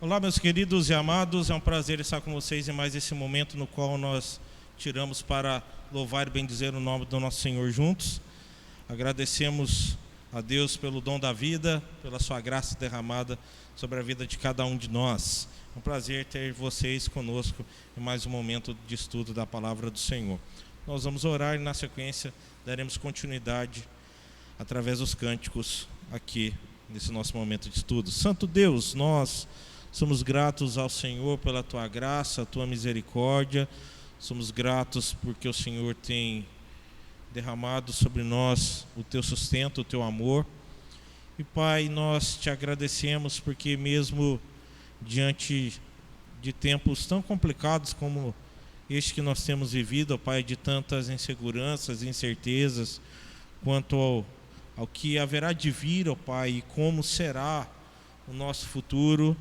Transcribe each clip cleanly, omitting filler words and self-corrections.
Olá, meus queridos e amados, é um prazer estar com vocês em mais esse momento no qual nós tiramos para louvar e bendizer o nome do nosso Senhor juntos. Agradecemos a Deus pelo dom da vida, pela sua graça derramada sobre a vida de cada um de nós. É um prazer ter vocês conosco em mais um momento de estudo da palavra do Senhor. Nós vamos orar e na sequência daremos continuidade através dos cânticos aqui nesse nosso momento de estudo. Santo Deus, nós somos gratos ao Senhor pela Tua graça, a Tua misericórdia. Somos gratos porque o Senhor tem derramado sobre nós o Teu sustento, o Teu amor. E Pai, nós Te agradecemos porque mesmo diante de tempos tão complicados como este que nós temos vivido, ó Pai, de tantas inseguranças, incertezas, quanto ao que haverá de vir, ó Pai, e como será o nosso futuro,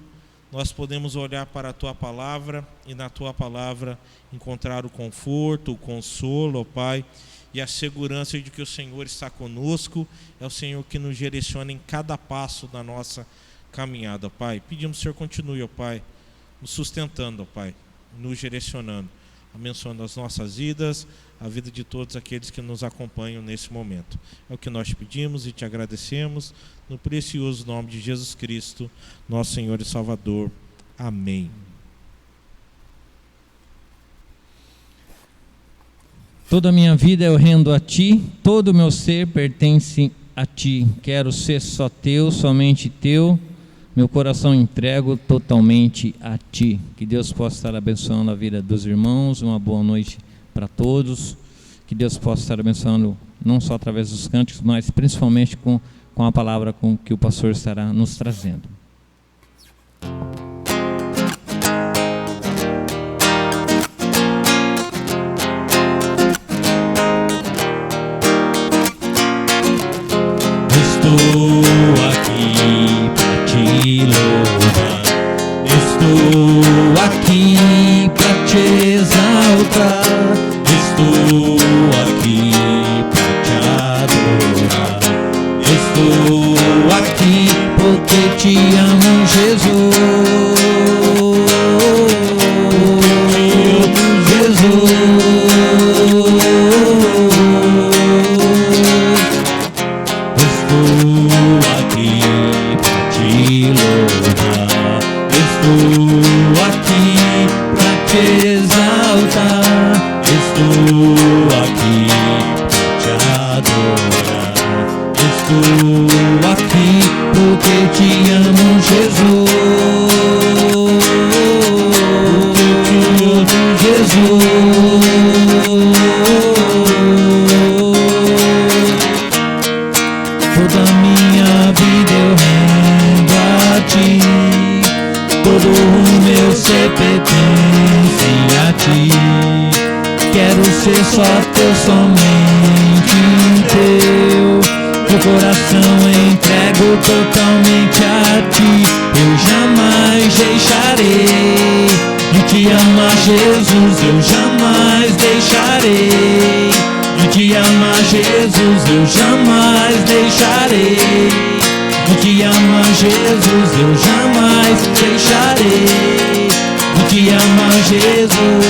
nós podemos olhar para a Tua palavra e na Tua palavra encontrar o conforto, o consolo, ó Pai, e a segurança de que o Senhor está conosco, é o Senhor que nos direciona em cada passo da nossa caminhada, ó Pai. Pedimos que o Senhor continue, ó Pai, nos sustentando, ó Pai, nos direcionando, abençoando as nossas vidas, a vida de todos aqueles que nos acompanham nesse momento. É o que nós te pedimos e te agradecemos, no precioso nome de Jesus Cristo, nosso Senhor e Salvador. Amém. Toda a minha vida eu rendo a Ti, todo o meu ser pertence a Ti. Quero ser só Teu, somente Teu. Meu coração entrego totalmente a Ti. Que Deus possa estar abençoando a vida dos irmãos. Uma boa noite para todos. Que Deus possa estar abençoando não só através dos cânticos, mas principalmente com a palavra com que o pastor estará nos trazendo. Estou aqui para Te louvar, estou aqui para Te exaltar, estou aqui para Te adorar, estou aqui porque Te amo, Jesus. Só Teu, somente Teu. Meu coração entrego totalmente a Ti. Eu jamais deixarei de Te amar, Jesus. Eu jamais deixarei de Te amar, Jesus. Eu jamais deixarei de Te amar, Jesus. Eu jamais deixarei de Te amar, Jesus.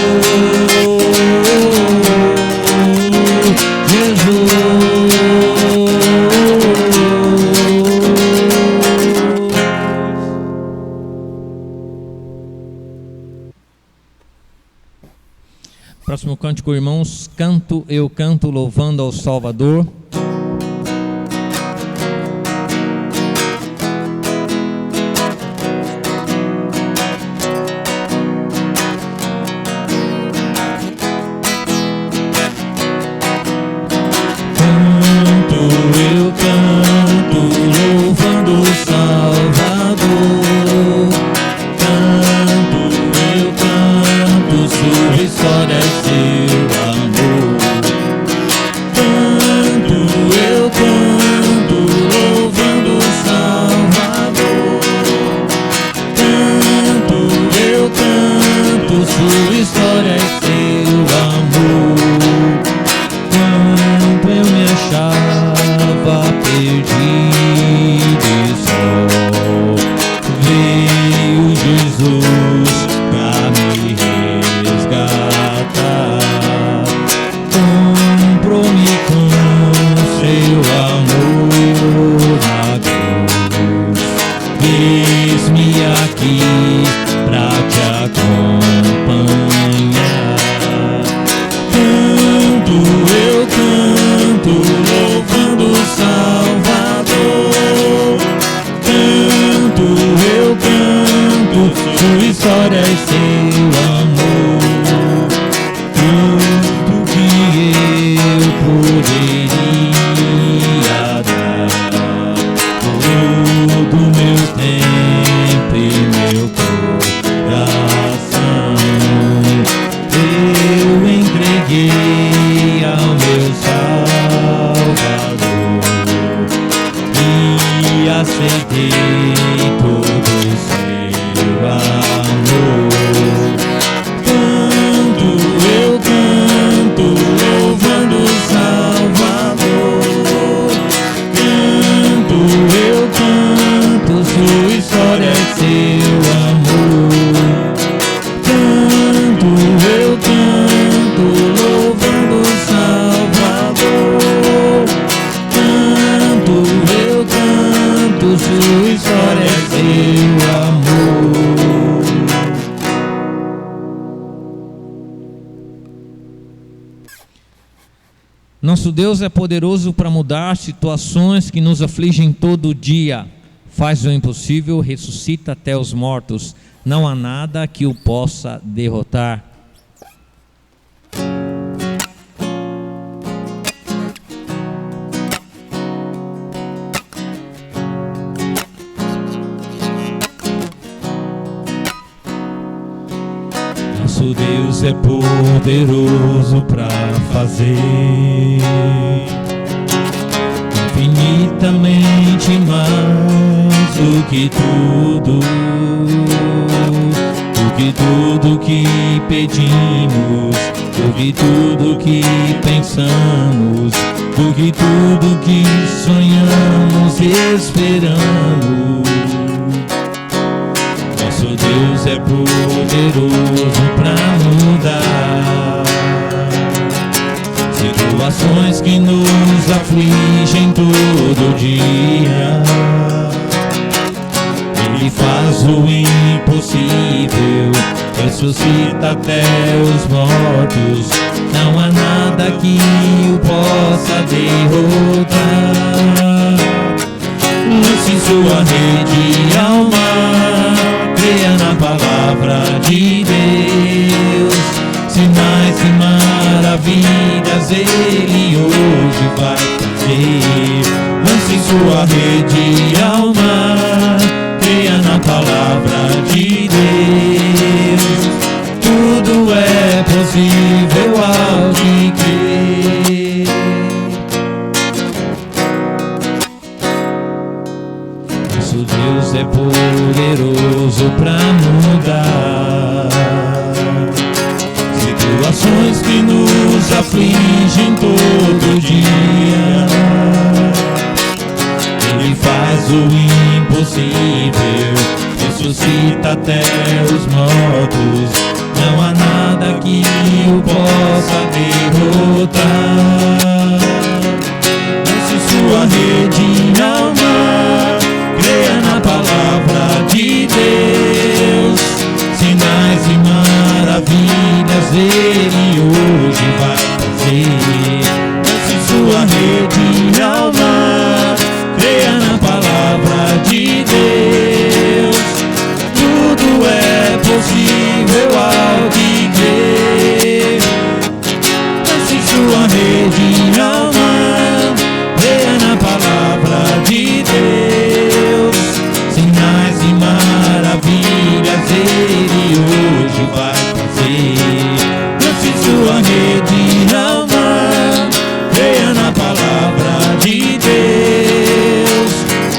Próximo cântico, irmãos, eu canto louvando ao Salvador. Perdido e só veio Jesus. história é seu amor. Tudo que eu poderia dar, todo meu tempo e meu coração, eu entreguei ao meu Salvador e aceitei todo o seu amor. Eu canto louvando o Salvador. Eu canto, sua história é seu amor. Eu canto louvando o Salvador. Eu canto, sua história é seu amor. Nosso Deus é poderoso para mudar situações que nos afligem todo dia. Faz o impossível, ressuscita até os mortos. Não há nada que o possa derrotar. Nosso Deus é poderoso para fazer infinitamente mais do que tudo que pedimos, do que tudo que pensamos, do que tudo que sonhamos e esperamos. Nosso Deus é poderoso para mudar situações que nos afligem todo dia. Ele faz o impossível, ressuscita até os mortos. Não há nada que o possa derrotar. Lance sua rede ao mar, creia na palavra de Deus. Sinais e maravilhas Ele hoje vai fazer. Lance sua rede ao mar, creia na palavra de Deus. Tudo é possível ao que crê. Nosso Deus é poderoso para mudar situações que nos afligem todo dia. Ele faz o impossível, ressuscita até os mortos. Não há nada que o possa derrotar. Lance sua rede ao mar, creia na palavra de Deus. Sinais e maravilhas Ele hoje vai fazer. Lance sua rede ao mar, creia na palavra de Deus. Tudo é possível ao que crê. Lance sua rede ao mar, creia na palavra de Deus. Sinais e maravilhas Ele hoje vai fazer. Lance sua rede ao mar, creia na palavra de Deus.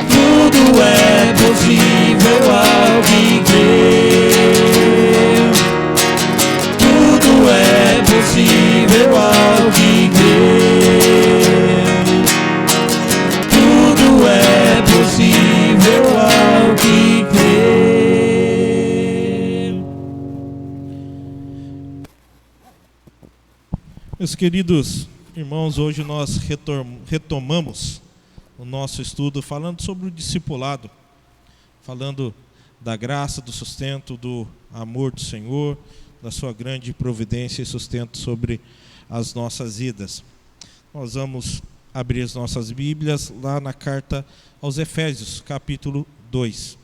Tudo é possível ao que crê. Tudo é possível ao que crê. Tudo é possível ao que crê. Meus queridos irmãos, hoje nós retomamos o nosso estudo falando sobre o discipulado, falando da graça, do sustento, do amor do Senhor, da sua grande providência e sustento sobre as nossas vidas. Nós vamos abrir as nossas Bíblias lá na carta aos Efésios, capítulo 2.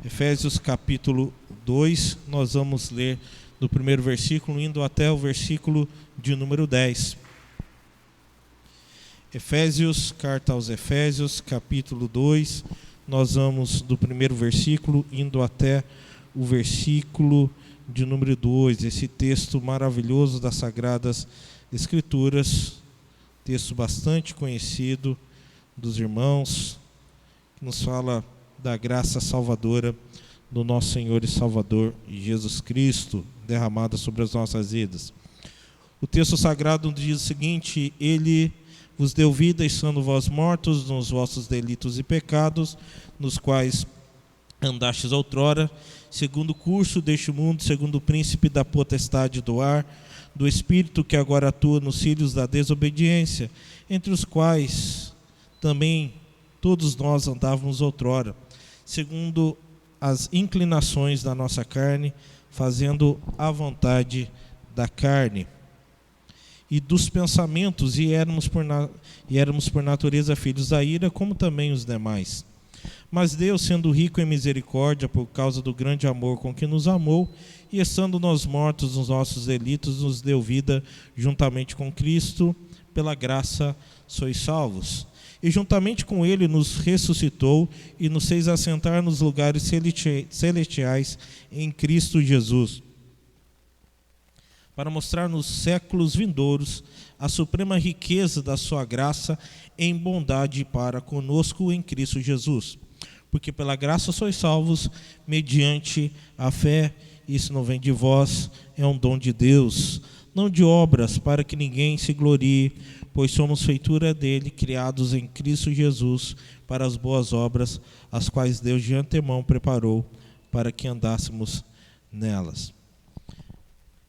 Efésios capítulo 2, nós vamos ler do primeiro versículo, indo até o versículo de número 10. Efésios, carta aos Efésios, capítulo 2, nós vamos do primeiro versículo, indo até o versículo de número 2, esse texto maravilhoso das Sagradas Escrituras, texto bastante conhecido dos irmãos, que nos fala da graça salvadora do nosso Senhor e Salvador Jesus Cristo, derramada sobre as nossas vidas. O texto sagrado diz o seguinte: Ele vos deu vida, estando vós mortos nos vossos delitos e pecados, nos quais andastes outrora, segundo o curso deste mundo, segundo o príncipe da potestade do ar, do espírito que agora atua nos filhos da desobediência, entre os quais também todos nós andávamos outrora, segundo as inclinações da nossa carne, fazendo a vontade da carne e dos pensamentos, e éramos por natureza filhos da ira, como também os demais. Mas Deus, sendo rico em misericórdia, por causa do grande amor com que nos amou, e estando nós mortos nos nossos delitos, nos deu vida juntamente com Cristo, pela graça sois salvos. E juntamente com Ele nos ressuscitou e nos fez assentar nos lugares celestiais em Cristo Jesus, para mostrar nos séculos vindouros a suprema riqueza da sua graça em bondade para conosco em Cristo Jesus. Porque pela graça sois salvos, mediante a fé. Isso não vem de vós, é um dom de Deus, não de obras, para que ninguém se glorie, pois somos feitura dele, criados em Cristo Jesus, para as boas obras, as quais Deus de antemão preparou, para que andássemos nelas.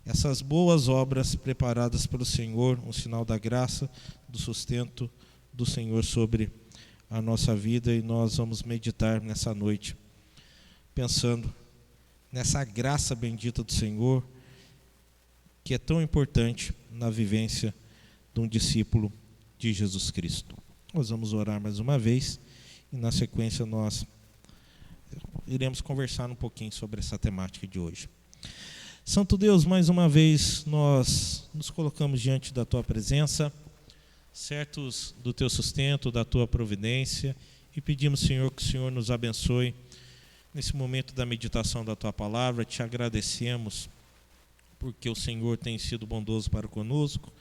Essas boas obras preparadas pelo Senhor, um sinal da graça, do sustento do Senhor sobre a nossa vida, e nós vamos meditar nessa noite, pensando nessa graça bendita do Senhor, que é tão importante na vivência de um discípulo de Jesus Cristo. Nós vamos orar mais uma vez, e na sequência nós iremos conversar um pouquinho sobre essa temática de hoje. Santo Deus, mais uma vez nós nos colocamos diante da Tua presença, certos do Teu sustento, da Tua providência, e pedimos, Senhor, que o Senhor nos abençoe nesse momento da meditação da Tua palavra. Te agradecemos porque o Senhor tem sido bondoso para conosco.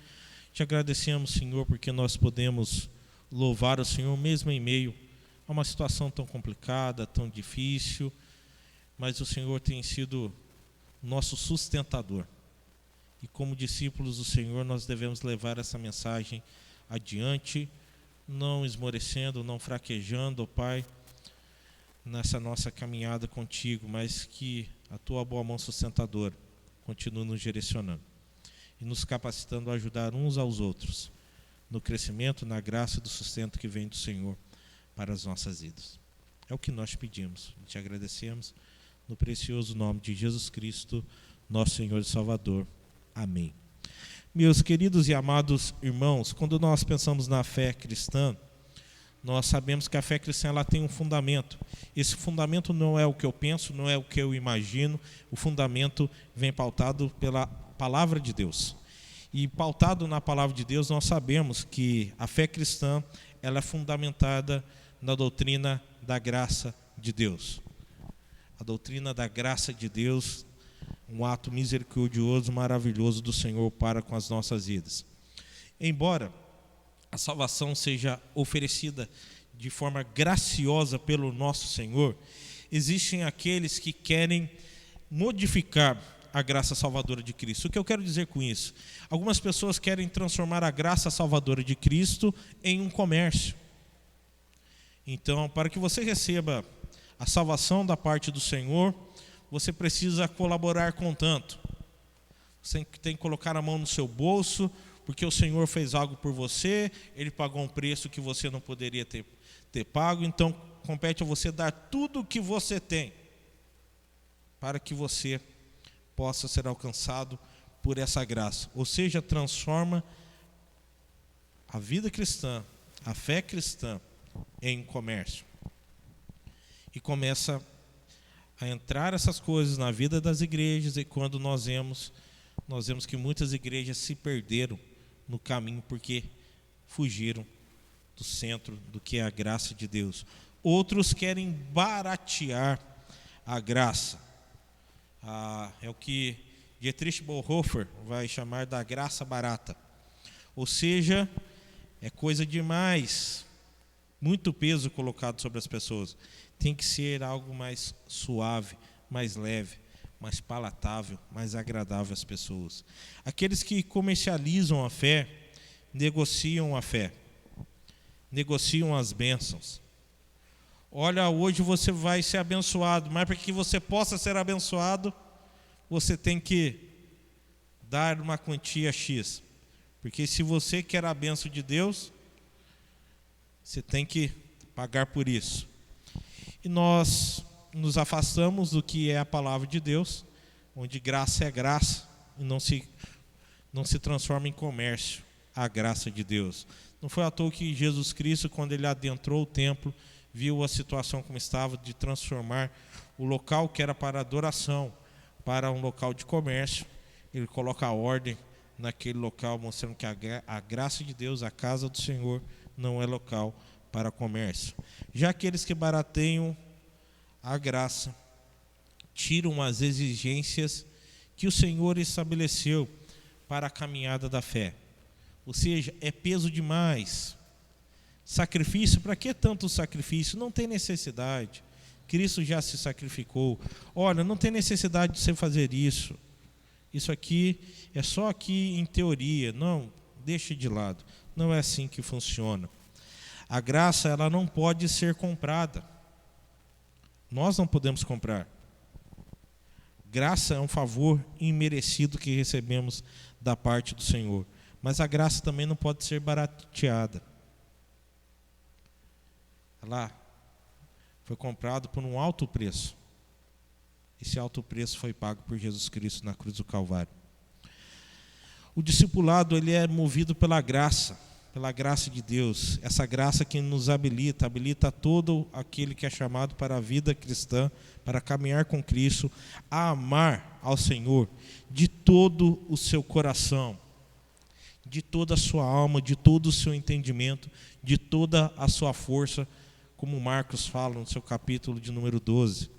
Te agradecemos, Senhor, porque nós podemos louvar o Senhor mesmo em meio a uma situação tão complicada, tão difícil, mas o Senhor tem sido nosso sustentador. E como discípulos do Senhor, nós devemos levar essa mensagem adiante, não esmorecendo, não fraquejando, ó Pai, nessa nossa caminhada contigo, mas que a Tua boa mão sustentadora continue nos direcionando e nos capacitando a ajudar uns aos outros no crescimento, na graça e do sustento que vem do Senhor para as nossas vidas. É o que nós pedimos e te agradecemos no precioso nome de Jesus Cristo, nosso Senhor e Salvador. Amém. Meus queridos e amados irmãos, quando nós pensamos na fé cristã, nós sabemos que a fé cristã ela tem um fundamento. Esse fundamento não é o que eu penso, não é o que eu imagino. O fundamento vem pautado pela palavra de Deus. E pautado na palavra de Deus, nós sabemos que a fé cristã ela é fundamentada na doutrina da graça de Deus. A doutrina da graça de Deus, um ato misericordioso, maravilhoso do Senhor para com as nossas vidas. Embora a salvação seja oferecida de forma graciosa pelo nosso Senhor, existem aqueles que querem modificar a graça salvadora de Cristo. O que eu quero dizer com isso? Algumas pessoas querem transformar a graça salvadora de Cristo em um comércio. Então, para que você receba a salvação da parte do Senhor, você precisa colaborar com tanto. Você tem que colocar a mão no seu bolso, porque o Senhor fez algo por você, Ele pagou um preço que você não poderia ter pago, então compete a você dar tudo o que você tem, para que você possa ser alcançado por essa graça. Ou seja, transforma a vida cristã, a fé cristã, em comércio. E começa a entrar essas coisas na vida das igrejas, e quando nós vemos que muitas igrejas se perderam no caminho porque fugiram do centro do que é a graça de Deus. Outros querem baratear a graça. É o que Dietrich Bonhoeffer vai chamar da graça barata. Ou seja, é coisa demais, muito peso colocado sobre as pessoas. Tem que ser algo mais suave, mais leve, mais palatável, mais agradável às pessoas. Aqueles que comercializam a fé, negociam a fé, negociam as bênçãos. Olha, hoje você vai ser abençoado, mas para que você possa ser abençoado, você tem que dar uma quantia X. Porque se você quer a bênção de Deus, você tem que pagar por isso. E nós nos afastamos do que é a palavra de Deus, onde graça é graça e não se transforma em comércio a graça de Deus. Não foi à toa que Jesus Cristo, quando ele adentrou o templo, viu a situação como estava, de transformar o local que era para adoração para um local de comércio. Ele coloca a ordem naquele local, mostrando que a graça de Deus, a casa do Senhor, não é local para comércio. Já aqueles que barateiam a graça, tiram as exigências que o Senhor estabeleceu para a caminhada da fé. Ou seja, é peso demais. Sacrifício, para que tanto sacrifício? Não tem necessidade. Cristo já se sacrificou. Olha, não tem necessidade de você fazer isso. Isso aqui é só aqui em teoria. Não, deixe de lado. Não é assim que funciona. A graça, ela não pode ser comprada. Nós não podemos comprar. Graça é um favor imerecido que recebemos da parte do Senhor. Mas a graça também não pode ser barateada. Ela foi comprada por um alto preço. Esse alto preço foi pago por Jesus Cristo na cruz do Calvário. O discipulado, ele é movido pela graça de Deus. Essa graça que nos habilita todo aquele que é chamado para a vida cristã, para caminhar com Cristo, a amar ao Senhor de todo o seu coração, de toda a sua alma, de todo o seu entendimento, de toda a sua força, como Marcos fala no seu capítulo de número 12.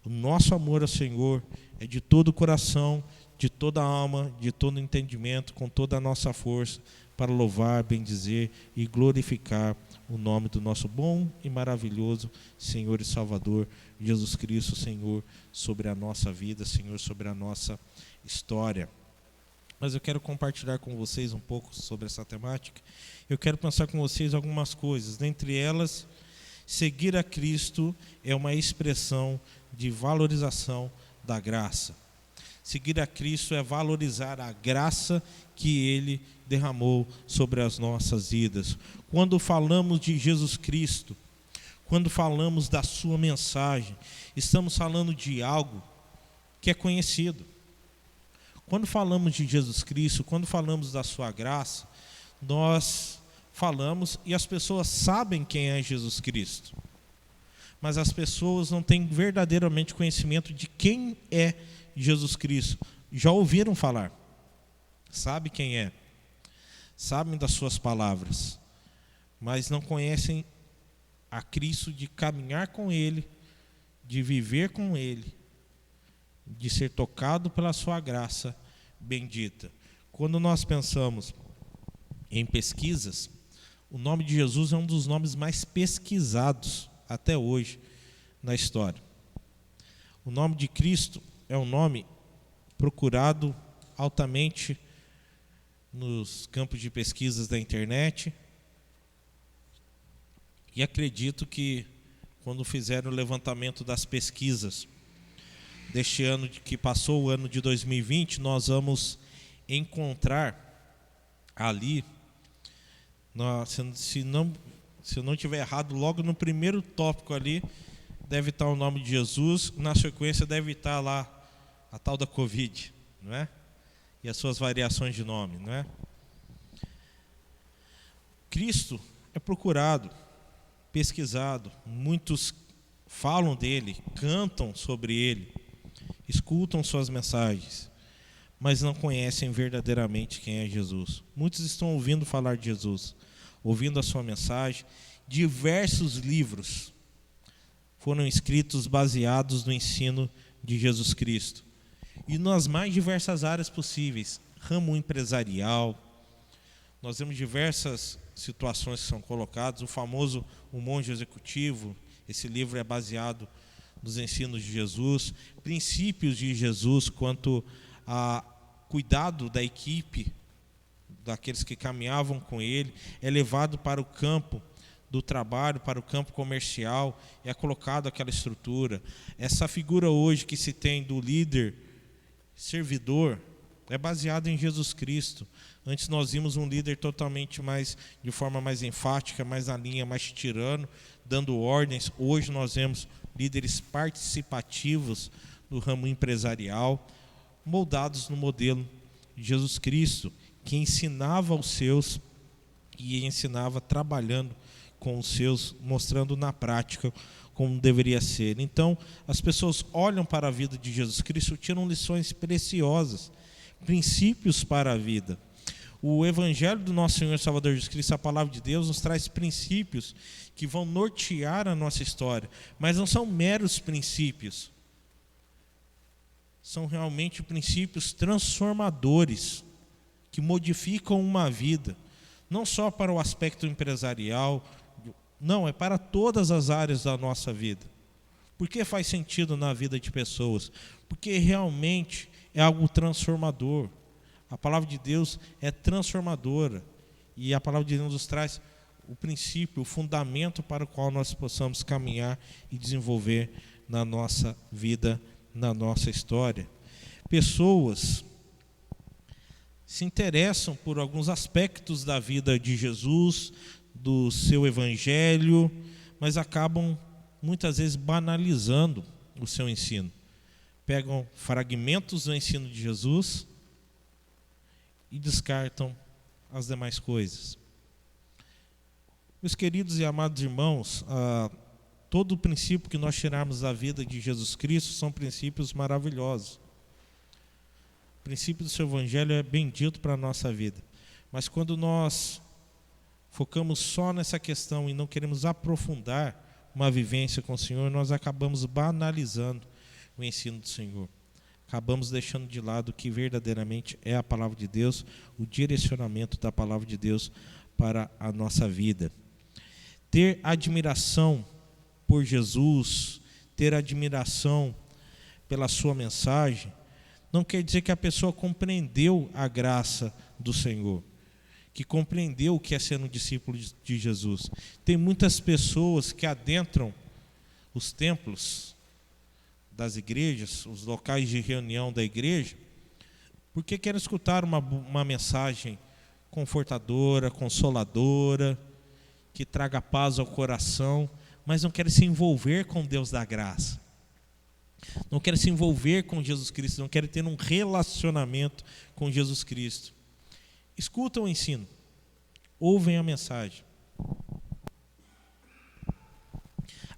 O nosso amor ao Senhor é de todo o coração, de toda a alma, de todo o entendimento, com toda a nossa força, para louvar, bendizer e glorificar o nome do nosso bom e maravilhoso Senhor e Salvador, Jesus Cristo, Senhor, sobre a nossa vida, Senhor, sobre a nossa história. Mas eu quero compartilhar com vocês um pouco sobre essa temática. Eu quero pensar com vocês algumas coisas. Dentre elas, seguir a Cristo é uma expressão de valorização da graça. Seguir a Cristo é valorizar a graça que Ele derramou sobre as nossas vidas. Quando falamos de Jesus Cristo, quando falamos da sua mensagem, estamos falando de algo que é conhecido. Quando falamos de Jesus Cristo, quando falamos da sua graça, nós falamos e as pessoas sabem quem é Jesus Cristo. Mas as pessoas não têm verdadeiramente conhecimento de quem é Jesus Cristo. Já ouviram falar, sabe quem é, sabem das suas palavras, mas não conhecem a Cristo, de caminhar com Ele, de viver com Ele, de ser tocado pela sua graça bendita. Quando nós pensamos em pesquisas, o nome de Jesus é um dos nomes mais pesquisados até hoje na história. O nome de Cristo é um nome procurado altamente nos campos de pesquisas da internet. E acredito que quando fizeram o levantamento das pesquisas deste ano que passou, o ano de 2020, nós vamos encontrar ali, se eu não estiver errado, logo no primeiro tópico ali, deve estar o nome de Jesus, na sequência deve estar lá a tal da Covid, não é? E as suas variações de nome, não é? Cristo é procurado, pesquisado, muitos falam dele, cantam sobre ele, escutam suas mensagens, mas não conhecem verdadeiramente quem é Jesus. Muitos estão ouvindo falar de Jesus, ouvindo a sua mensagem. Diversos livros foram escritos baseados no ensino de Jesus Cristo, e nas mais diversas áreas possíveis, ramo empresarial. Nós vemos diversas situações que são colocadas. O famoso O Monge Executivo, esse livro é baseado nos ensinos de Jesus, princípios de Jesus quanto a cuidado da equipe, daqueles que caminhavam com ele, é levado para o campo do trabalho, para o campo comercial, é colocado aquela estrutura. Essa figura hoje que se tem do líder servidor é baseada em Jesus Cristo. Antes nós vimos um líder totalmente mais, de forma mais enfática, mais na linha, mais tirano, dando ordens. Hoje nós vemos líderes participativos do ramo empresarial, moldados no modelo de Jesus Cristo, que ensinava aos seus e ensinava trabalhando com os seus, mostrando na prática como deveria ser. Então, as pessoas olham para a vida de Jesus Cristo, tiram lições preciosas, princípios para a vida. O Evangelho do nosso Senhor e Salvador Jesus Cristo, a palavra de Deus, nos traz princípios que vão nortear a nossa história, mas não são meros princípios, são realmente princípios transformadores, que modificam uma vida, não só para o aspecto empresarial, não, é para todas as áreas da nossa vida. Por que faz sentido na vida de pessoas? Porque realmente é algo transformador. A palavra de Deus é transformadora, e a palavra de Deus nos traz o princípio, o fundamento para o qual nós possamos caminhar e desenvolver na nossa vida, na nossa história. Pessoas se interessam por alguns aspectos da vida de Jesus, do seu evangelho, mas acabam muitas vezes banalizando o seu ensino. Pegam fragmentos do ensino de Jesus e descartam as demais coisas. Meus queridos e amados irmãos, todo o princípio que nós tirarmos da vida de Jesus Cristo são princípios maravilhosos. O princípio do seu evangelho é bendito para a nossa vida. Mas quando nós focamos só nessa questão e não queremos aprofundar uma vivência com o Senhor, nós acabamos banalizando o ensino do Senhor. Acabamos deixando de lado o que verdadeiramente é a palavra de Deus, o direcionamento da palavra de Deus para a nossa vida. Ter admiração por Jesus, ter admiração pela sua mensagem, não quer dizer que a pessoa compreendeu a graça do Senhor, que compreendeu o que é ser um discípulo de Jesus. Tem muitas pessoas que adentram os templos das igrejas, os locais de reunião da igreja, porque querem escutar uma mensagem confortadora, consoladora, que traga paz ao coração, mas não querem se envolver com Deus da graça. Não querem se envolver com Jesus Cristo, não querem ter um relacionamento com Jesus Cristo. Escutam o ensino, ouvem a mensagem.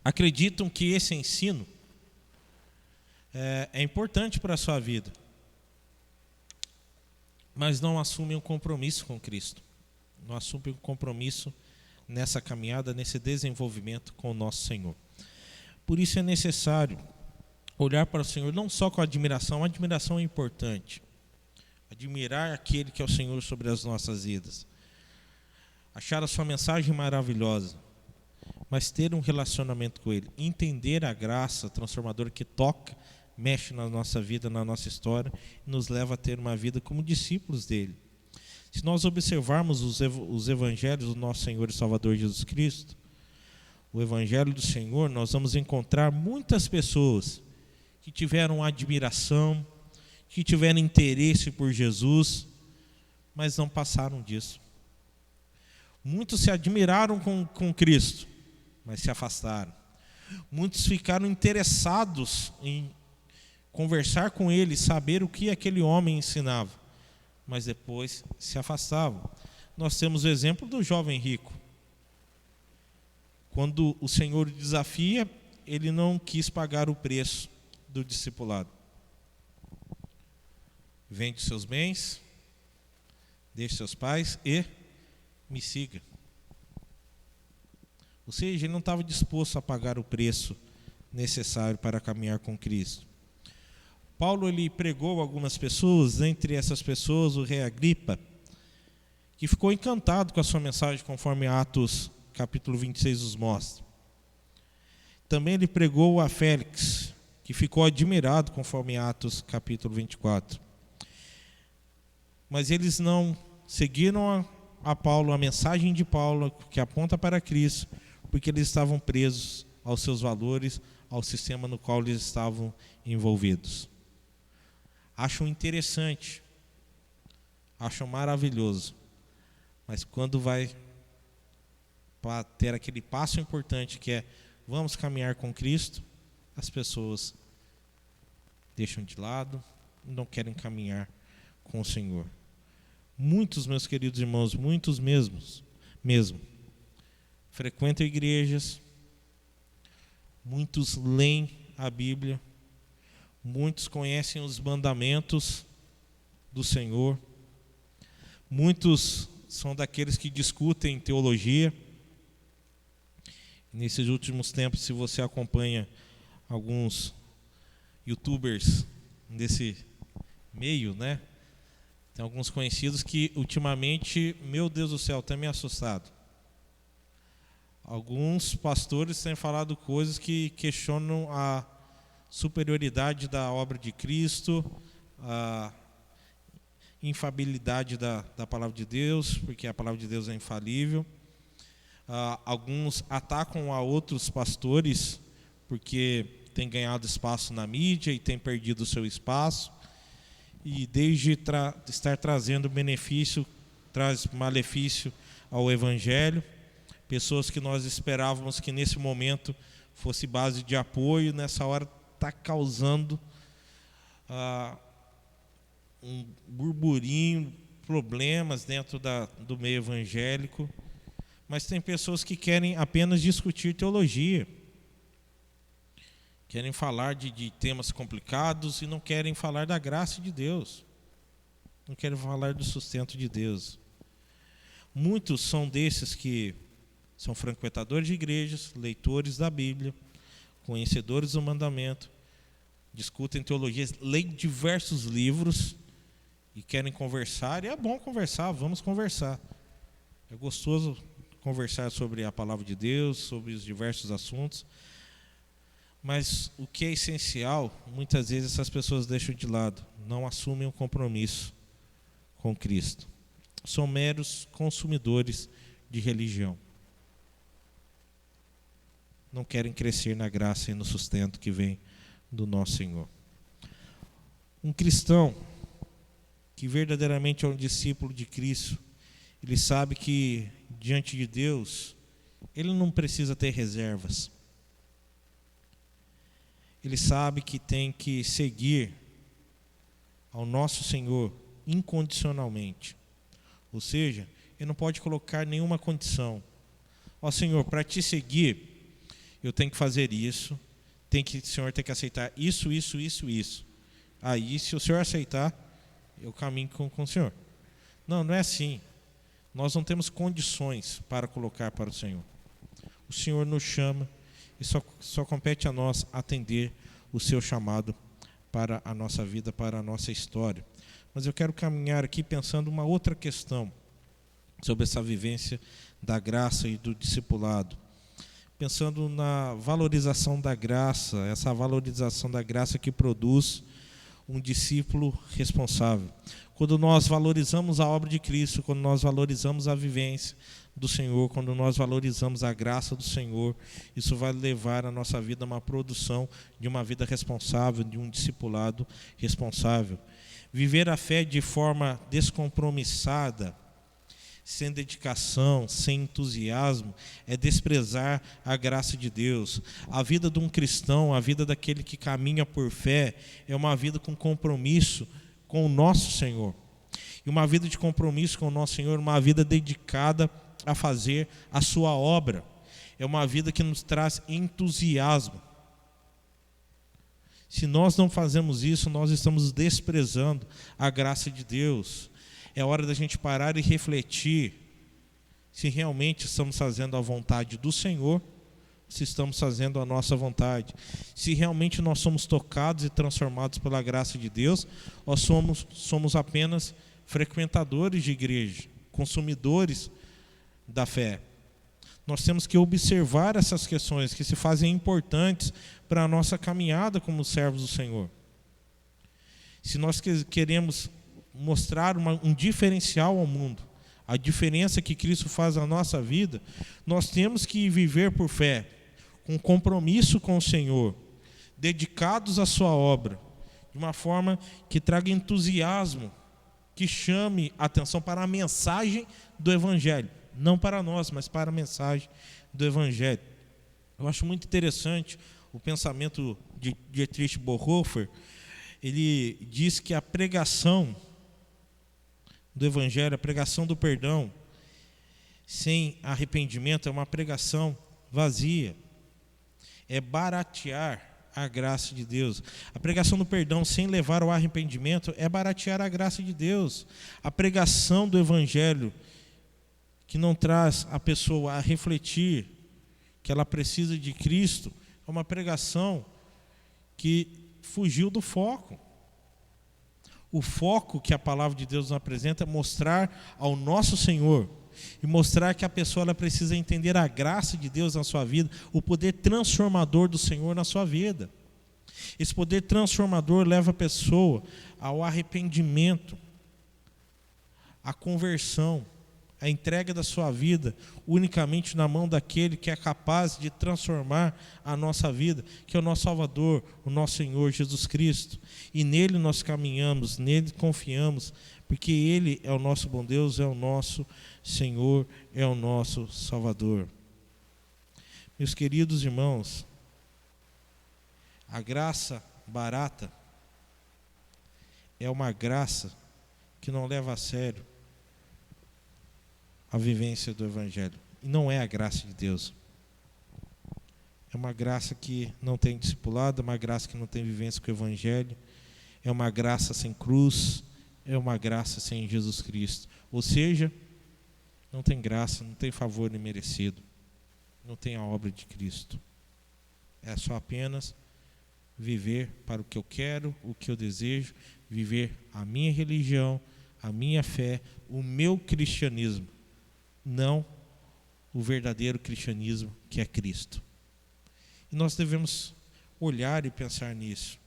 Acreditam que esse ensino é importante para a sua vida, mas não assumem um compromisso com Cristo, não assumem um compromisso nessa caminhada, nesse desenvolvimento com o nosso Senhor. Por isso é necessário olhar para o Senhor não só com admiração. A admiração é importante, admirar aquele que é o Senhor sobre as nossas vidas, achar a sua mensagem maravilhosa, mas ter um relacionamento com Ele, entender a graça transformadora que toca, mexe na nossa vida, na nossa história, e nos leva a ter uma vida como discípulos dele. Se nós observarmos os evangelhos do nosso Senhor e Salvador Jesus Cristo, o evangelho do Senhor, nós vamos encontrar muitas pessoas que tiveram admiração, que tiveram interesse por Jesus, mas não passaram disso. Muitos se admiraram com Cristo, mas se afastaram. Muitos ficaram interessados em conversar com ele, saber o que aquele homem ensinava, mas depois se afastavam. Nós temos o exemplo do jovem rico. Quando o Senhor o desafia, ele não quis pagar o preço do discipulado. Vende seus bens, deixe seus pais e me siga. Ou seja, ele não estava disposto a pagar o preço necessário para caminhar com Cristo. Paulo, ele pregou a algumas pessoas, entre essas pessoas o rei Agripa, que ficou encantado com a sua mensagem, conforme Atos capítulo 26 nos mostra. Também ele pregou a Félix, que ficou admirado, conforme Atos capítulo 24. Mas eles não seguiram a Paulo, a mensagem de Paulo, que aponta para Cristo, porque eles estavam presos aos seus valores, ao sistema no qual eles estavam envolvidos. Acham interessante, acham maravilhoso, mas quando vai para ter aquele passo importante que é vamos caminhar com Cristo, as pessoas deixam de lado, não querem caminhar com o Senhor. Muitos, meus queridos irmãos, muitos mesmo, frequentam igrejas, muitos leem a Bíblia, muitos conhecem os mandamentos do Senhor, muitos são daqueles que discutem teologia. Nesses últimos tempos, se você acompanha alguns youtubers desse meio, né? Tem alguns conhecidos que ultimamente, meu Deus do céu, tem me assustado. Alguns pastores têm falado coisas que questionam a superioridade da obra de Cristo, a infalibilidade da palavra de Deus, porque a palavra de Deus é infalível. Alguns atacam a outros pastores porque têm ganhado espaço na mídia e têm perdido o seu espaço. E desde estar trazendo benefício, traz malefício ao Evangelho. Pessoas que nós esperávamos que nesse momento fosse base de apoio, nessa hora está causando um burburinho, problemas dentro do meio evangélico. Mas tem pessoas que querem apenas discutir teologia, querem falar de temas complicados e não querem falar da graça de Deus, não querem falar do sustento de Deus. Muitos são desses que são frequentadores de igrejas, leitores da Bíblia, conhecedores do mandamento, discutem teologias, leem diversos livros e querem conversar, e é bom conversar, vamos conversar. É gostoso conversar sobre a palavra de Deus, sobre os diversos assuntos, mas o que é essencial, muitas vezes essas pessoas deixam de lado, não assumem um compromisso com Cristo. São meros consumidores de religião. Não querem crescer na graça e no sustento que vem do nosso Senhor. Um cristão que verdadeiramente é um discípulo de Cristo, ele sabe que diante de Deus, ele não precisa ter reservas. Ele sabe que tem que seguir ao nosso Senhor incondicionalmente. Ou seja, ele não pode colocar nenhuma condição. Ó Senhor, para te seguir, eu tenho que fazer isso, o Senhor tem que aceitar isso. Aí, se o Senhor aceitar, eu caminho com o Senhor. Não é assim. Nós não temos condições para colocar para o Senhor. O Senhor nos chama e só compete a nós atender o seu chamado para a nossa vida, para a nossa história. Mas eu quero caminhar aqui pensando uma outra questão sobre essa vivência da graça e do discipulado. Pensando na valorização da graça, essa valorização da graça que produz um discípulo responsável. Quando nós valorizamos a obra de Cristo, quando nós valorizamos a vivência do Senhor, quando nós valorizamos a graça do Senhor, isso vai levar a nossa vida a uma produção de uma vida responsável, de um discipulado responsável. Viver a fé de forma descompromissada, sem dedicação, sem entusiasmo, é desprezar a graça de Deus. A vida de um cristão, a vida daquele que caminha por fé, é uma vida com compromisso com o nosso Senhor. E uma vida de compromisso com o nosso Senhor, uma vida dedicada a fazer a sua obra. É uma vida que nos traz entusiasmo. Se nós não fazemos isso, nós estamos desprezando a graça de Deus. É hora da gente parar e refletir se realmente estamos fazendo a vontade do Senhor, se estamos fazendo a nossa vontade. Se realmente nós somos tocados e transformados pela graça de Deus, ou somos apenas frequentadores de igreja, consumidores da fé. Nós temos que observar essas questões que se fazem importantes para a nossa caminhada como servos do Senhor. Se nós queremos mostrar um diferencial ao mundo, a diferença que Cristo faz na nossa vida, nós temos que viver por fé, com compromisso com o Senhor, dedicados à sua obra, de uma forma que traga entusiasmo, que chame atenção para a mensagem do Evangelho. Não para nós, mas para a mensagem do Evangelho. Eu acho muito interessante o pensamento de Dietrich Bonhoeffer. Ele diz que a pregação do Evangelho, a pregação do perdão, sem arrependimento, é uma pregação vazia. É baratear a graça de Deus. A pregação do perdão sem levar ao arrependimento é baratear a graça de Deus. A pregação do Evangelho que não traz a pessoa a refletir que ela precisa de Cristo, é uma pregação que fugiu do foco. O foco que a palavra de Deus nos apresenta é mostrar ao nosso Senhor e mostrar que a pessoa ela precisa entender a graça de Deus na sua vida, o poder transformador do Senhor na sua vida. Esse poder transformador leva a pessoa ao arrependimento, à conversão, a entrega da sua vida unicamente na mão daquele que é capaz de transformar a nossa vida, que é o nosso Salvador, o nosso Senhor Jesus Cristo. E nele nós caminhamos, nele confiamos, porque Ele é o nosso bom Deus, é o nosso Senhor, é o nosso Salvador. Meus queridos irmãos, a graça barata é uma graça que não leva a sério a vivência do Evangelho. E não é a graça de Deus. É uma graça que não tem discipulado, é uma graça que não tem vivência com o Evangelho, é uma graça sem cruz, é uma graça sem Jesus Cristo. Ou seja, não tem graça, não tem favor nem merecido, não tem a obra de Cristo. É só apenas viver para o que eu quero, o que eu desejo, viver a minha religião, a minha fé, o meu cristianismo. Não o verdadeiro cristianismo que é Cristo. E nós devemos olhar e pensar nisso,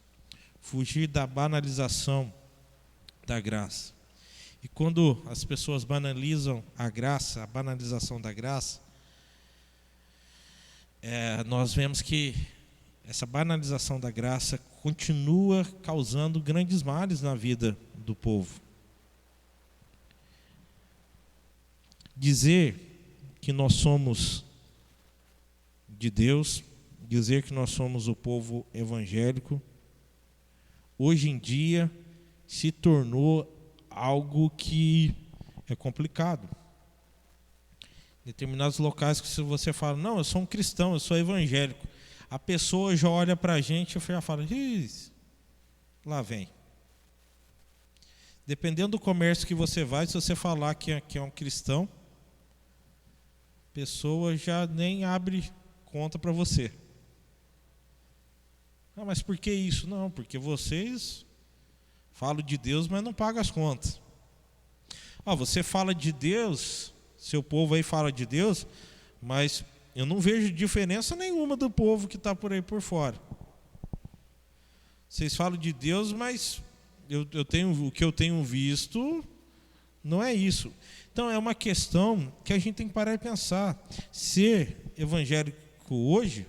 fugir da banalização da graça. E quando as pessoas banalizam a graça, a banalização da graça, nós vemos que essa banalização da graça continua causando grandes males na vida do povo. Dizer que nós somos de Deus, dizer que nós somos o povo evangélico, hoje em dia se tornou algo que é complicado. Em determinados locais que se você fala, não, eu sou um cristão, eu sou evangélico, a pessoa já olha para a gente e já fala, lá vem. Dependendo do comércio que você vai, se você falar que é um cristão, a pessoa já nem abre conta para você. Ah, mas por que isso? Não, porque vocês falam de Deus, mas não pagam as contas. Você fala de Deus, seu povo aí fala de Deus, mas eu não vejo diferença nenhuma do povo que está por aí por fora. Vocês falam de Deus, mas o que eu tenho visto não é isso. Então é uma questão que a gente tem que parar e pensar. Ser evangélico hoje,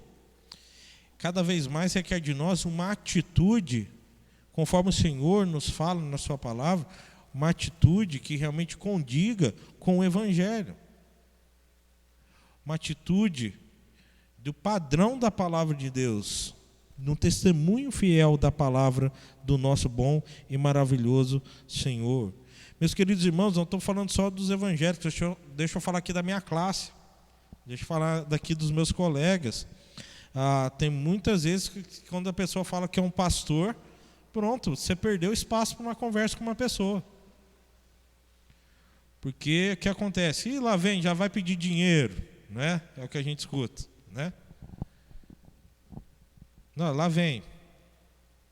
cada vez mais requer de nós uma atitude, conforme o Senhor nos fala na sua palavra, uma atitude que realmente condiga com o Evangelho. Uma atitude do padrão da palavra de Deus, no testemunho fiel da palavra do nosso bom e maravilhoso Senhor. Meus queridos irmãos, não estou falando só dos evangélicos, deixa eu falar aqui da minha classe, deixa eu falar daqui dos meus colegas. Tem muitas vezes que quando a pessoa fala que é um pastor, pronto, você perdeu espaço para uma conversa com uma pessoa. Porque o que acontece? Lá vem, já vai pedir dinheiro, né? É o que a gente escuta, né? Não, lá vem.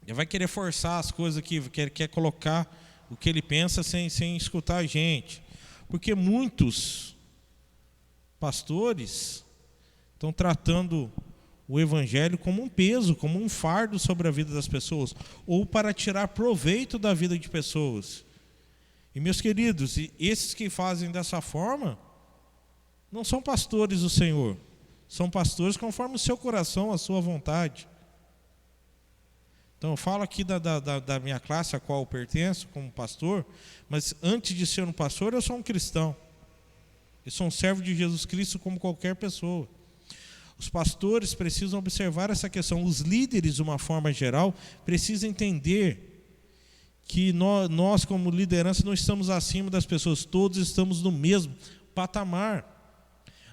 Já vai querer forçar as coisas aqui, quer colocar o que ele pensa sem escutar a gente. Porque muitos pastores estão tratando o evangelho como um peso, como um fardo sobre a vida das pessoas, ou para tirar proveito da vida de pessoas. E meus queridos, esses que fazem dessa forma, não são pastores do Senhor, são pastores conforme o seu coração, a sua vontade. Então eu falo aqui da minha classe a qual eu pertenço como pastor, mas antes de ser um pastor eu sou um cristão. Eu sou um servo de Jesus Cristo como qualquer pessoa. Os pastores precisam observar essa questão. Os líderes, de uma forma geral, precisam entender que nós como liderança, não estamos acima das pessoas. Todos estamos no mesmo patamar.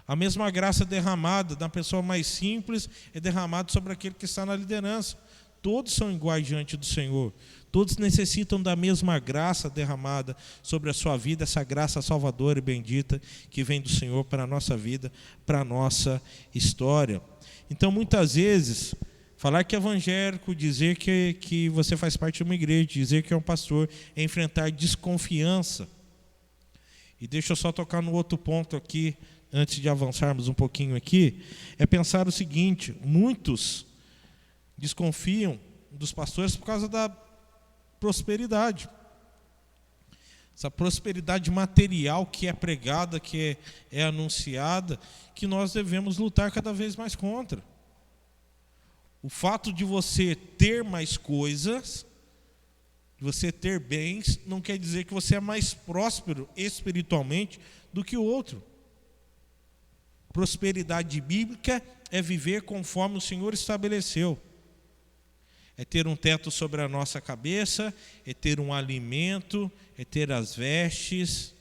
A mesma graça derramada na pessoa mais simples é derramada sobre aquele que está na liderança. Todos são iguais diante do Senhor. Todos necessitam da mesma graça derramada sobre a sua vida, essa graça salvadora e bendita que vem do Senhor para a nossa vida, para a nossa história. Então, muitas vezes, falar que é evangélico, dizer que você faz parte de uma igreja, dizer que é um pastor, é enfrentar desconfiança. E deixa eu só tocar no outro ponto aqui, antes de avançarmos um pouquinho aqui, é pensar o seguinte: muitos desconfiam dos pastores por causa da prosperidade. Essa prosperidade material que é pregada, que é anunciada, que nós devemos lutar cada vez mais contra. O fato de você ter mais coisas, de você ter bens, não quer dizer que você é mais próspero espiritualmente do que o outro. Prosperidade bíblica é viver conforme o Senhor estabeleceu. É ter um teto sobre a nossa cabeça, é ter um alimento, é ter as vestes,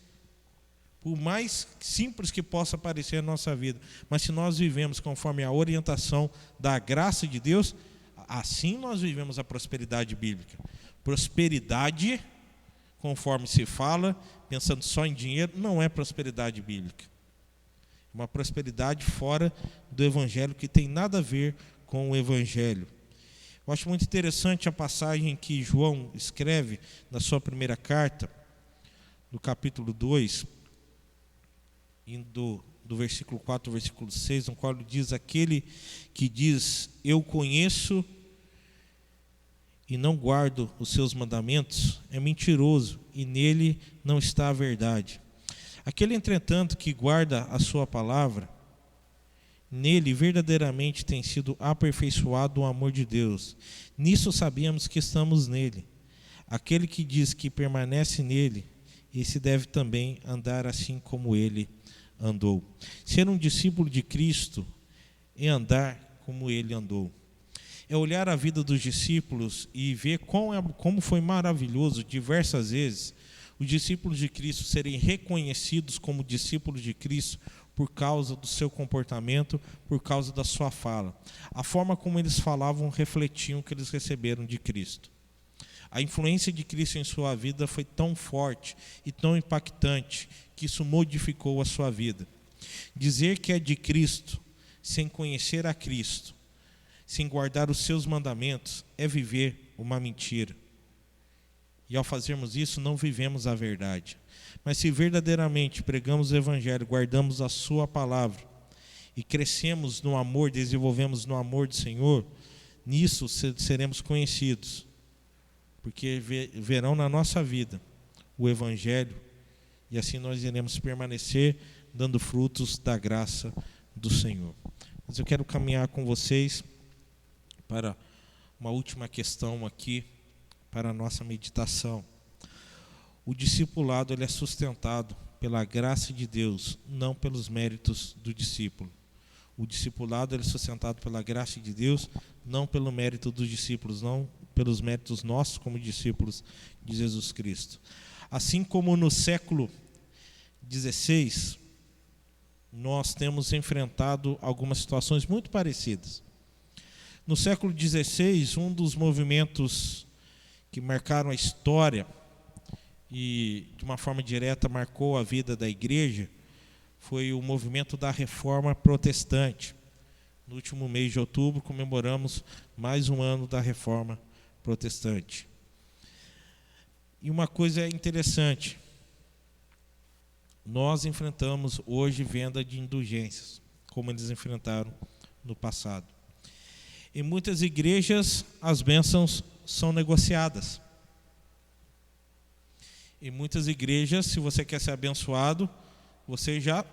por mais simples que possa parecer a nossa vida. Mas se nós vivemos conforme a orientação da graça de Deus, assim nós vivemos a prosperidade bíblica. Prosperidade, conforme se fala, pensando só em dinheiro, não é prosperidade bíblica. É uma prosperidade fora do evangelho, que tem nada a ver com o evangelho. Eu acho muito interessante a passagem que João escreve na sua primeira carta, no capítulo 2, indo do versículo 4 ao versículo 6, no qual ele diz: aquele que diz, eu conheço e não guardo os seus mandamentos, é mentiroso, e nele não está a verdade. Aquele, entretanto, que guarda a sua palavra, nele verdadeiramente tem sido aperfeiçoado o amor de Deus. Nisso sabemos que estamos nele. Aquele que diz que permanece nele, esse deve também andar assim como ele andou. Ser um discípulo de Cristo é andar como ele andou. É olhar a vida dos discípulos e ver como foi maravilhoso diversas vezes os discípulos de Cristo serem reconhecidos como discípulos de Cristo por causa do seu comportamento, por causa da sua fala. A forma como eles falavam refletiam o que eles receberam de Cristo. A influência de Cristo em sua vida foi tão forte e tão impactante que isso modificou a sua vida. Dizer que é de Cristo, sem conhecer a Cristo, sem guardar os seus mandamentos, é viver uma mentira. E ao fazermos isso, não vivemos a verdade. Mas se verdadeiramente pregamos o Evangelho, guardamos a sua palavra e crescemos no amor, desenvolvemos no amor do Senhor, nisso seremos conhecidos. Porque verão na nossa vida o Evangelho e assim nós iremos permanecer dando frutos da graça do Senhor. Mas eu quero caminhar com vocês para uma última questão aqui, para a nossa meditação. O discipulado ele é sustentado pela graça de Deus, não pelos méritos do discípulo. O discipulado ele é sustentado pela graça de Deus, não pelo mérito dos discípulos, não pelos méritos nossos como discípulos de Jesus Cristo. Assim como no século XVI, nós temos enfrentado algumas situações muito parecidas. No século XVI, um dos movimentos que marcaram a história e, de uma forma direta, marcou a vida da igreja foi o movimento da Reforma Protestante. No último mês de outubro, comemoramos mais um ano da Reforma Protestante. E uma coisa interessante, nós enfrentamos hoje venda de indulgências, como eles enfrentaram no passado. Em muitas igrejas, as bênçãos são negociadas. Em muitas igrejas, se você quer ser abençoado, você já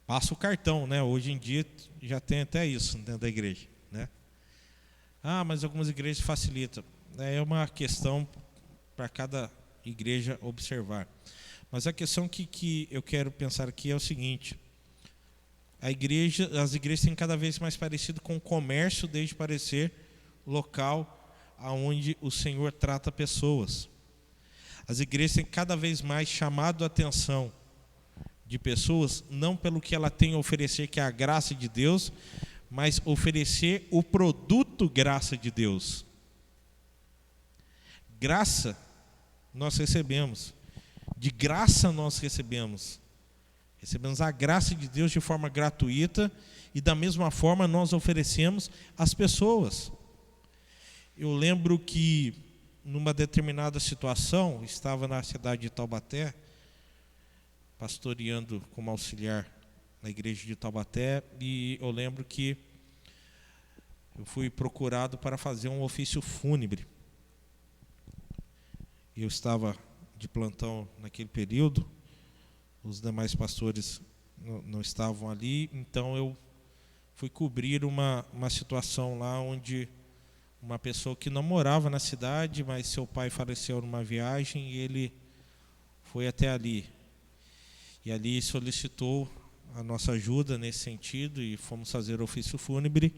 passa o cartão, né? Hoje em dia já tem até isso dentro da igreja, né? Mas algumas igrejas facilitam. É uma questão para cada igreja observar. Mas a questão que eu quero pensar aqui é o seguinte: as igrejas têm cada vez mais parecido com o comércio, desde parecer local aonde o Senhor trata pessoas. As igrejas têm cada vez mais chamado a atenção de pessoas, não pelo que ela tem a oferecer, que é a graça de Deus, mas oferecer o produto graça de Deus. Graça nós recebemos, de graça nós recebemos a graça de Deus de forma gratuita, e da mesma forma nós oferecemos às pessoas. Eu lembro que numa determinada situação, estava na cidade de Taubaté, pastoreando como auxiliar na igreja de Taubaté, e eu lembro que eu fui procurado para fazer um ofício fúnebre. Eu estava de plantão naquele período, os demais pastores não estavam ali, então eu fui cobrir uma situação lá onde uma pessoa que não morava na cidade, mas seu pai faleceu numa viagem e ele foi até ali. E ali solicitou a nossa ajuda nesse sentido e fomos fazer o ofício fúnebre.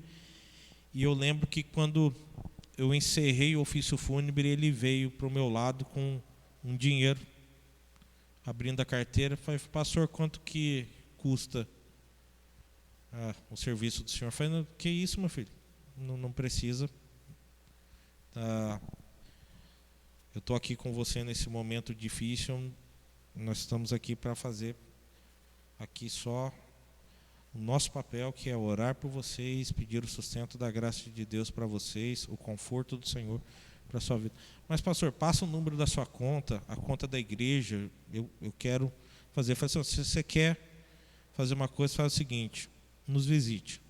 E eu lembro que quando eu encerrei o ofício fúnebre, ele veio para o meu lado com um dinheiro, abrindo a carteira, falei: pastor, quanto que custa o serviço do senhor? Eu falei: que isso, meu filho? Não precisa. Eu estou aqui com você nesse momento difícil, nós estamos aqui para fazer aqui só o nosso papel, que é orar por vocês, pedir o sustento da graça de Deus para vocês, o conforto do Senhor para a sua vida. Mas pastor, passa o número da sua conta, a conta da igreja, eu quero fazer. Se você quer fazer uma coisa, faz o seguinte: nos visite,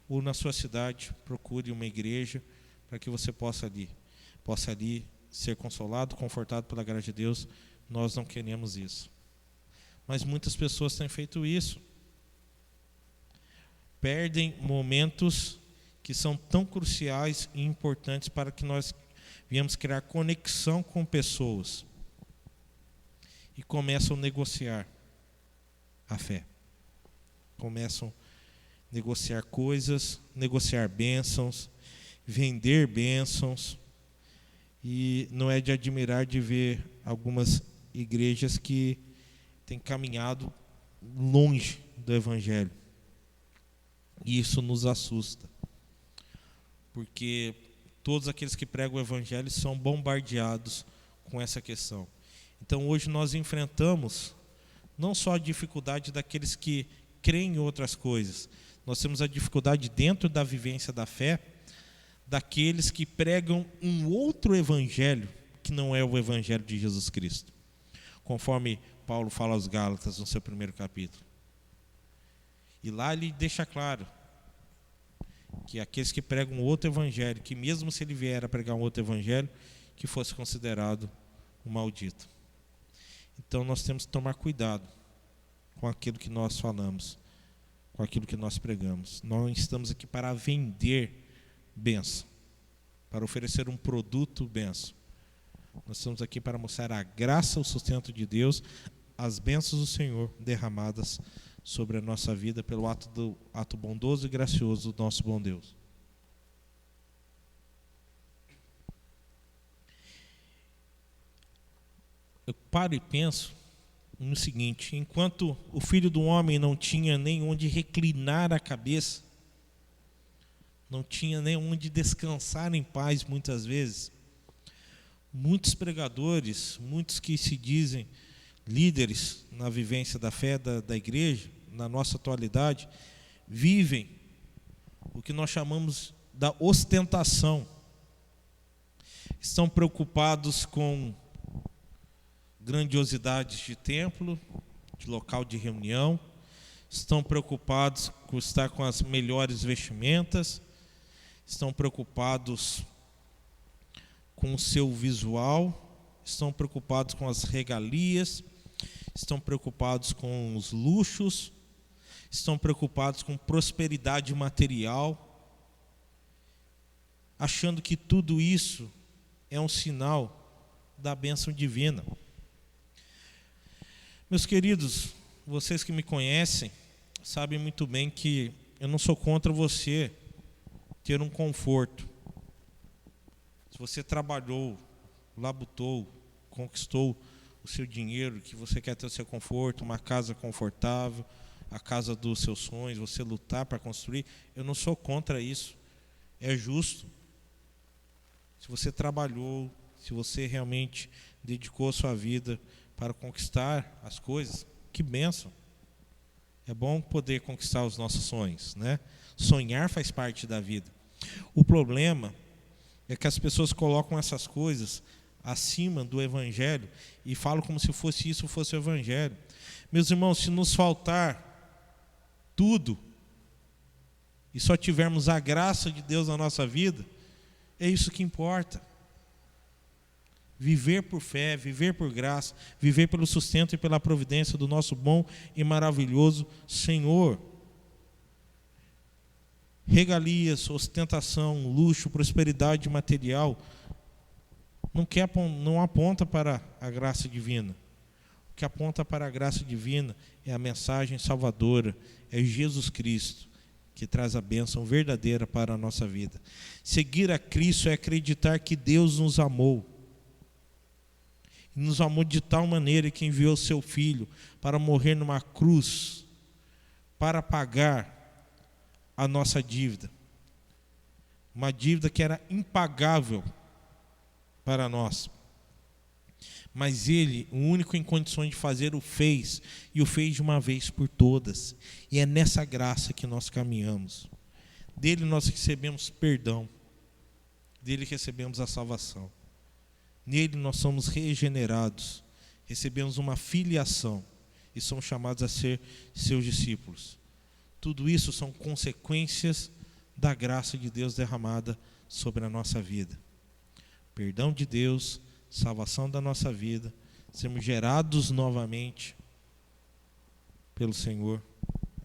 ou na sua cidade, procure uma igreja para que você possa ali ser consolado, confortado pela graça de Deus. Nós não queremos isso. Mas muitas pessoas têm feito isso. Perdem momentos que são tão cruciais e importantes para que nós viemos criar conexão com pessoas. E começam a negociar a fé. Começam a negociar coisas, negociar bênçãos, vender bênçãos. E não é de admirar de ver algumas igrejas que têm caminhado longe do Evangelho. E isso nos assusta. Porque todos aqueles que pregam o Evangelho são bombardeados com essa questão. Então hoje nós enfrentamos não só a dificuldade daqueles que creem em outras coisas, nós temos a dificuldade dentro da vivência da fé, daqueles que pregam um outro evangelho que não é o evangelho de Jesus Cristo, conforme Paulo fala aos Gálatas no seu primeiro capítulo. E lá ele deixa claro que aqueles que pregam outro evangelho, que mesmo se ele vier a pregar um outro evangelho, que fosse considerado um maldito. Então nós temos que tomar cuidado com aquilo que nós falamos, com aquilo que nós pregamos. Nós estamos aqui para vender bênção, para oferecer um produto bênção. Nós estamos aqui para mostrar a graça, o sustento de Deus, as bênçãos do Senhor derramadas sobre a nossa vida pelo ato bondoso e gracioso do nosso bom Deus. Eu paro e penso no seguinte: enquanto o Filho do Homem não tinha nem onde reclinar a cabeça, não tinha nem onde descansar em paz muitas vezes. Muitos pregadores, muitos que se dizem líderes na vivência da fé da igreja, na nossa atualidade, vivem o que nós chamamos da ostentação. Estão preocupados com grandiosidades de templo, de local de reunião, estão preocupados com estar com as melhores vestimentas, estão preocupados com o seu visual, estão preocupados com as regalias, estão preocupados com os luxos, estão preocupados com prosperidade material, achando que tudo isso é um sinal da bênção divina. Meus queridos, vocês que me conhecem, sabem muito bem que eu não sou contra você ter um conforto. Se você trabalhou, labutou, conquistou o seu dinheiro, que você quer ter o seu conforto, uma casa confortável, a casa dos seus sonhos, você lutar para construir, eu não sou contra isso. É justo. Se você trabalhou, se você realmente dedicou a sua vida para conquistar as coisas, que bênção. É bom poder conquistar os nossos sonhos, né? Sonhar faz parte da vida. O problema é que as pessoas colocam essas coisas acima do Evangelho e falam como se fosse isso, fosse o Evangelho. Meus irmãos, se nos faltar tudo e só tivermos a graça de Deus na nossa vida, é isso que importa. Viver por fé, viver por graça, viver pelo sustento e pela providência do nosso bom e maravilhoso Senhor. Regalias, ostentação, luxo, prosperidade material não aponta para a graça divina. O que aponta para a graça divina é a mensagem salvadora, é Jesus Cristo, que traz a bênção verdadeira para a nossa vida. Seguir a Cristo é acreditar que Deus nos amou. E nos amou de tal maneira que enviou seu Filho para morrer numa cruz, para pagar a nossa dívida. Uma dívida que era impagável para nós. Mas Ele, o único em condições de fazer, o fez. E o fez de uma vez por todas. E é nessa graça que nós caminhamos. Dele nós recebemos perdão. Dele recebemos a salvação. Nele nós somos regenerados. Recebemos uma filiação. E somos chamados a ser seus discípulos. Tudo isso são consequências da graça de Deus derramada sobre a nossa vida. Perdão de Deus, salvação da nossa vida, sermos gerados novamente pelo Senhor,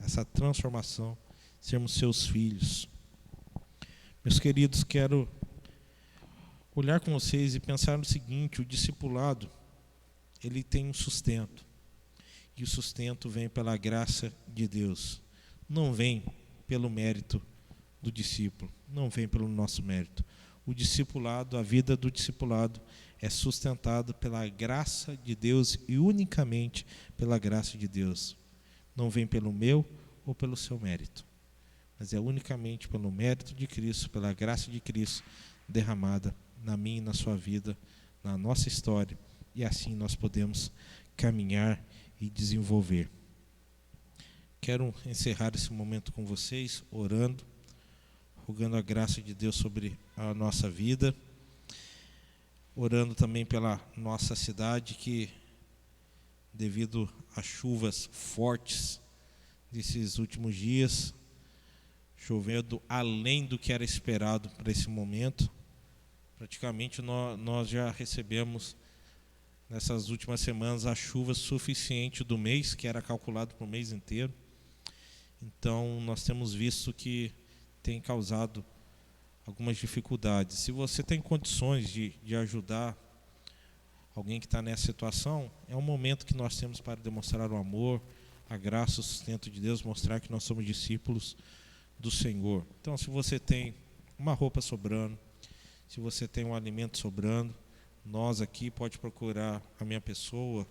essa transformação, sermos seus filhos. Meus queridos, quero olhar com vocês e pensar no seguinte: o discipulado, ele tem um sustento, e o sustento vem pela graça de Deus, não vem pelo mérito do discípulo, não vem pelo nosso mérito. O discipulado, a vida do discipulado é sustentada pela graça de Deus e unicamente pela graça de Deus. Não vem pelo meu ou pelo seu mérito, mas é unicamente pelo mérito de Cristo, pela graça de Cristo derramada na minha e na sua vida, na nossa história, e assim nós podemos caminhar e desenvolver. Quero encerrar esse momento com vocês, orando, rogando a graça de Deus sobre a nossa vida, orando também pela nossa cidade, que devido às chuvas fortes desses últimos dias, chovendo além do que era esperado para esse momento, praticamente nós já recebemos nessas últimas semanas a chuva suficiente do mês, que era calculado para o mês inteiro. Então nós temos visto que tem causado algumas dificuldades. Se você tem condições de ajudar alguém que está nessa situação, é um momento que nós temos para demonstrar o amor, a graça, o sustento de Deus, mostrar que nós somos discípulos do Senhor. Então, se você tem uma roupa sobrando, se você tem um alimento sobrando, nós aqui pode procurar a minha pessoa,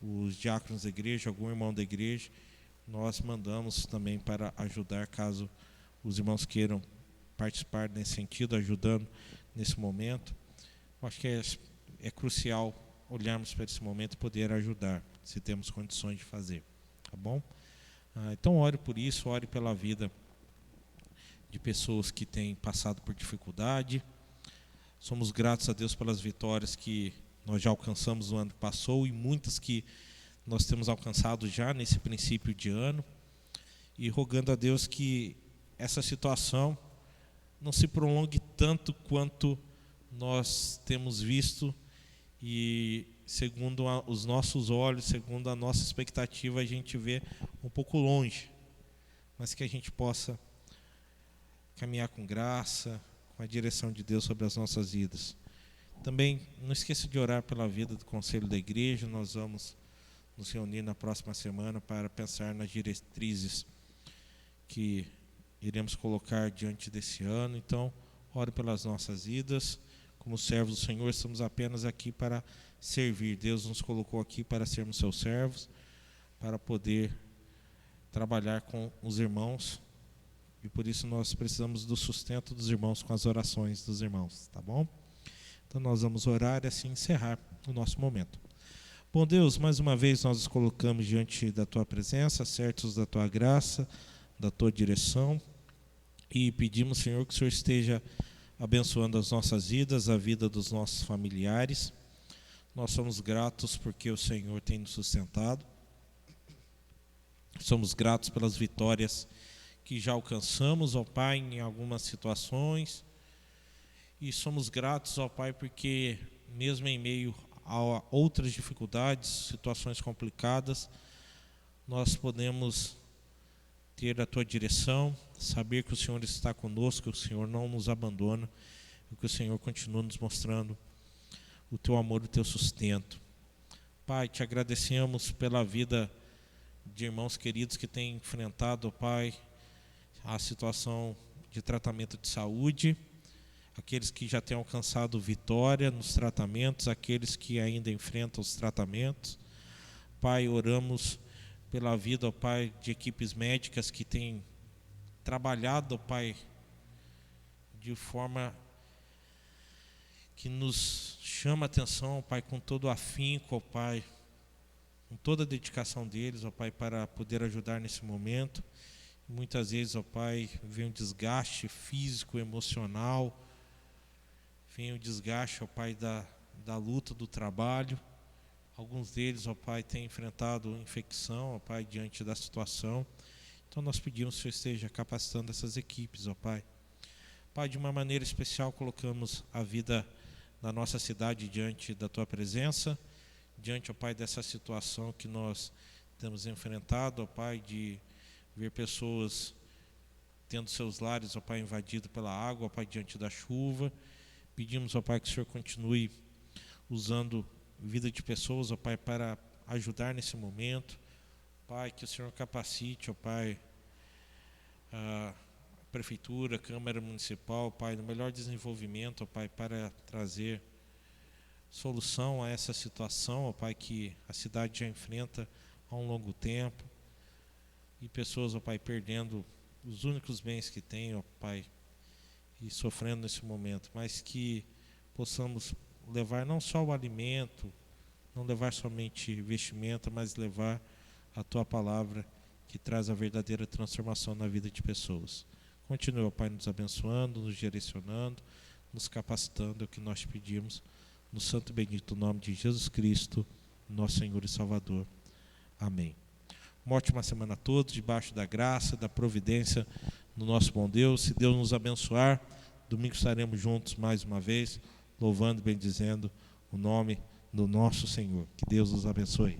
os diáconos da igreja, algum irmão da igreja, nós mandamos também para ajudar caso os irmãos queiram participar nesse sentido, ajudando nesse momento. Eu acho que é crucial olharmos para esse momento e poder ajudar, se temos condições de fazer, tá bom? Então ore por isso, ore pela vida de pessoas que têm passado por dificuldade. Somos gratos a Deus pelas vitórias que nós já alcançamos no ano que passou e muitas que nós temos alcançado já nesse princípio de ano, e rogando a Deus que essa situação não se prolongue tanto quanto nós temos visto, e segundo os nossos olhos, segundo a nossa expectativa, a gente vê um pouco longe, mas que a gente possa caminhar com graça, com a direção de Deus sobre as nossas vidas. Também não esqueça de orar pela vida do Conselho da Igreja. Nós vamos nos reunir na próxima semana para pensar nas diretrizes que iremos colocar diante desse ano. Então, ore pelas nossas vidas. Como servos do Senhor, estamos apenas aqui para servir. Deus nos colocou aqui para sermos seus servos, para poder trabalhar com os irmãos, e por isso nós precisamos do sustento dos irmãos com as orações dos irmãos, tá bom? Então nós vamos orar e assim encerrar o nosso momento. Bom Deus, mais uma vez nós nos colocamos diante da Tua presença, certos da Tua graça, da Tua direção, e pedimos, Senhor, que o Senhor esteja abençoando as nossas vidas, a vida dos nossos familiares. Nós somos gratos porque o Senhor tem nos sustentado. Somos gratos pelas vitórias que já alcançamos, ó Pai, em algumas situações. E somos gratos, ó Pai, porque mesmo em meio a outras dificuldades, situações complicadas, nós podemos ter a Tua direção, saber que o Senhor está conosco, que o Senhor não nos abandona, e que o Senhor continua nos mostrando o Teu amor, o Teu sustento. Pai, Te agradecemos pela vida de irmãos queridos que têm enfrentado, ó Pai, a situação de tratamento de saúde, aqueles que já têm alcançado vitória nos tratamentos, aqueles que ainda enfrentam os tratamentos. Pai, oramos pela vida, ó Pai, de equipes médicas que têm trabalhado, ó Pai, de forma que nos chama a atenção, ó Pai, com todo o afinco, ó Pai, com toda a dedicação deles, ó Pai, para poder ajudar nesse momento. Muitas vezes, ó Pai, vem um desgaste físico, emocional, vem o desgaste, ó Pai, da luta do trabalho. Alguns deles, ó Pai, têm enfrentado infecção, ó Pai, diante da situação. Então nós pedimos que o Senhor esteja capacitando essas equipes, ó Pai. Pai, de uma maneira especial colocamos a vida da nossa cidade diante da Tua presença, diante, ó Pai, dessa situação que nós temos enfrentado, ó Pai, de ver pessoas tendo seus lares, ó Pai, invadidos pela água, ó Pai, diante da chuva. Pedimos, ó Pai, que o Senhor continue usando vida de pessoas, ó Pai, para ajudar nesse momento. Pai, que o Senhor capacite, ó Pai, a Prefeitura, a Câmara Municipal, Pai, no melhor desenvolvimento, ó Pai, para trazer solução a essa situação, ó Pai, que a cidade já enfrenta há um longo tempo. E pessoas, ó Pai, perdendo os únicos bens que têm, ó Pai, e sofrendo nesse momento, mas que possamos levar não só o alimento, não levar somente vestimenta, mas levar a Tua palavra que traz a verdadeira transformação na vida de pessoas. Continue, ó Pai, nos abençoando, nos direcionando, nos capacitando, é o que nós pedimos, no santo e bendito nome de Jesus Cristo, nosso Senhor e Salvador. Amém. Uma ótima semana a todos, debaixo da graça, da providência do nosso bom Deus. Se Deus nos abençoar, domingo estaremos juntos mais uma vez, louvando e bendizendo o nome do nosso Senhor. Que Deus nos abençoe.